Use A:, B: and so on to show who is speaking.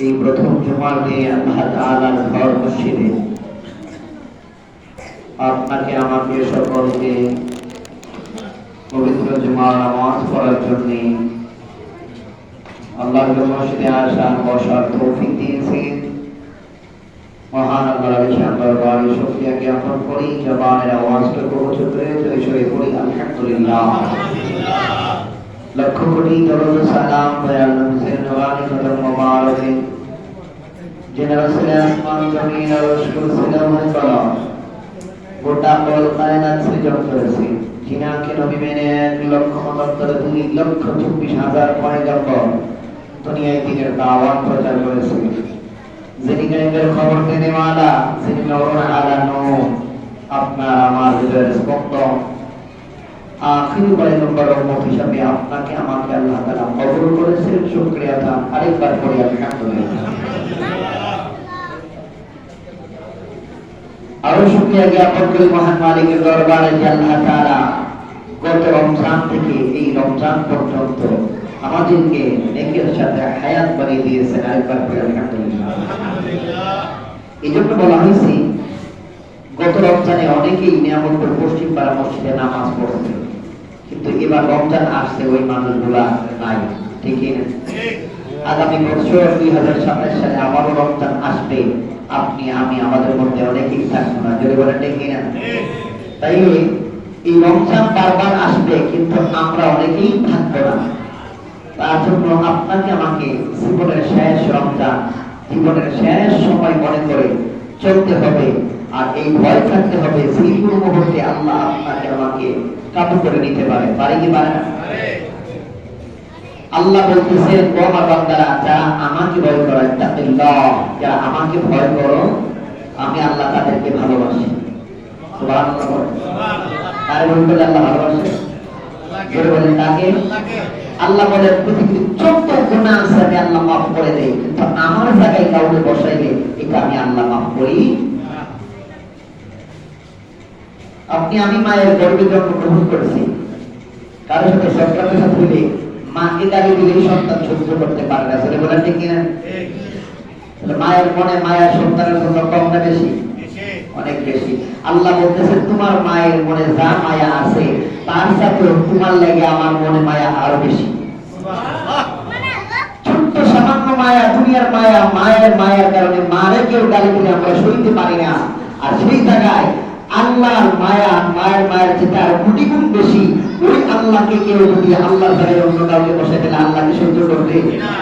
A: এই প্রথম জুমার দিনে আল্লাহ তাআলার ঘর মসজিদে আপনাকে আমাকে সকলকে পবিত্র জুমার নামাজ পড়ার জন্য আল্লাহর মসজিদে আসার বসার তৌফিক দিয়েছেন। মহান আল্লাহর বিশাল দরবারে শুকরিয়া জ্ঞাপন করি। জবানের আওয়াজটুকু উঁচু করে জোরে জোরে পড়ি আলহামদুলিল্লাহ। লক্ষ কোটি দরুদ সালাম দয়াল নবীর নূরানি কদম মোবারকে যিনি রাসূল আসমান জমিন আর রাসূল সালাম গোটা বল কায়নাত সৃজন করেছেন, যিনাকে নবী মেনে 1,77,24,000 পয়গম্বর দুনিয়ায় দিনের দাওয়াত প্রচার করেছেন, যিনি গায়েবের খবর দেনেওয়ালা, যিনি নূরুন আলা নূর, আপনার আমার হৃদয়ের স্পন্দন আখির পয়গম্বর উম্মত হিসাবে আপনাকে আমাকে আল্লাহ তাআলা কবুল করেছেন। শুকরিয়া তার আরেকবার পড়ি আলহামদুলিল্লাহ। আরো শুকরিয়া জ্ঞাপন করি মহান মালিকের দরবারে যে আল্লাহ তাআলা গত রমজান থেকে এই রমজান পর্যন্ত আমাদেরকে নেকের সাথে হায়াত বানিয়ে দিয়েছেন। আরেকবার পড়ি আলহামদুলিল্লাহ। এই জন্য বলা হয়েছে গত রমজানে অনেকেই নিয়ামতপুর পশ্চিম পাড়া মসজিদে নামাজ পড়ছে, কিন্তু এবার রমজান আসছে ওই মানুষগুলা নাই, ঠিক না? আগামী বছর 2027 সালে আবারও রমজান আসবে, আপনি আমি আমাদের মধ্যে অনেকেই থাকবো না, যদি বলেন ঠিক না? তাই এই রমজান বারবার আসবে, কিন্তু আমরা অনেকেই থাকবো না। তার জন্য আপনাকে আমাকে জীবনের শেষ রমজান, জীবনের শেষ সময় মনে করে চলতে হবে। আর এই ভয় থাকতে হবে যে কোনো মুহূর্তে আল্লাহ আপনাকে আমাকে কাবু করে নিতে পারে। পারে কি পারে না? আল্লাহ বলতেছেন, ও আমার বান্দারা, যারা আমাকে ভয় করো, ইত্তাকিল্লাহ, যারা আমাকে ভয় করো, আমি আল্লাহ তাদেরকে ভালোবাসি। সুবহানাল্লাহ। তার বলতে আল্লাহ ভালোবাসে, জোরে বলেন তাকে। আল্লাহ বলেন পৃথিবীর যত গুনাহ আছে আমি আল্লাহ মাফ করে দেই, কিন্তু আমার জায়গায় কাউকে বসাইলে এটা আমি আল্লাহ মাফ করি। আপনি আমি মায়ের গর্ভে জন্মগ্রহণ করেছি, কারো সাথে সন্তানের সাথে হইলে মাকে গালি দিলে সন্তান সহ্য করতে পারে না, সেটা বলেন ঠিক কিনা? মায়ের মনে মায়া সন্তানের জন্য কম না বেশি? অনেক বেশি। আল্লাহ বলতেছেন তোমার মায়ের মনে যা মায়া আছে তার সাথে তোমার লাগে আমার মনে মায়া আরো বেশি। ছোট্ট সামান্য মায়া, দুনিয়ার মায়া, মায়ের মায়ার কারণে মারে কেউ গালি দিলে আমরা সইতে পারি না, আর সেই জায়গায় আল্লাহর মায়া, মায়ের মায়ের চেয়ে আর কোটি গুণ বেশি। ওই আল্লাহকে কেউ যদি আল্লাহর জায়গায় অন্য কাউকে বসাই দিলে আল্লাহকে সহ্য করবে না।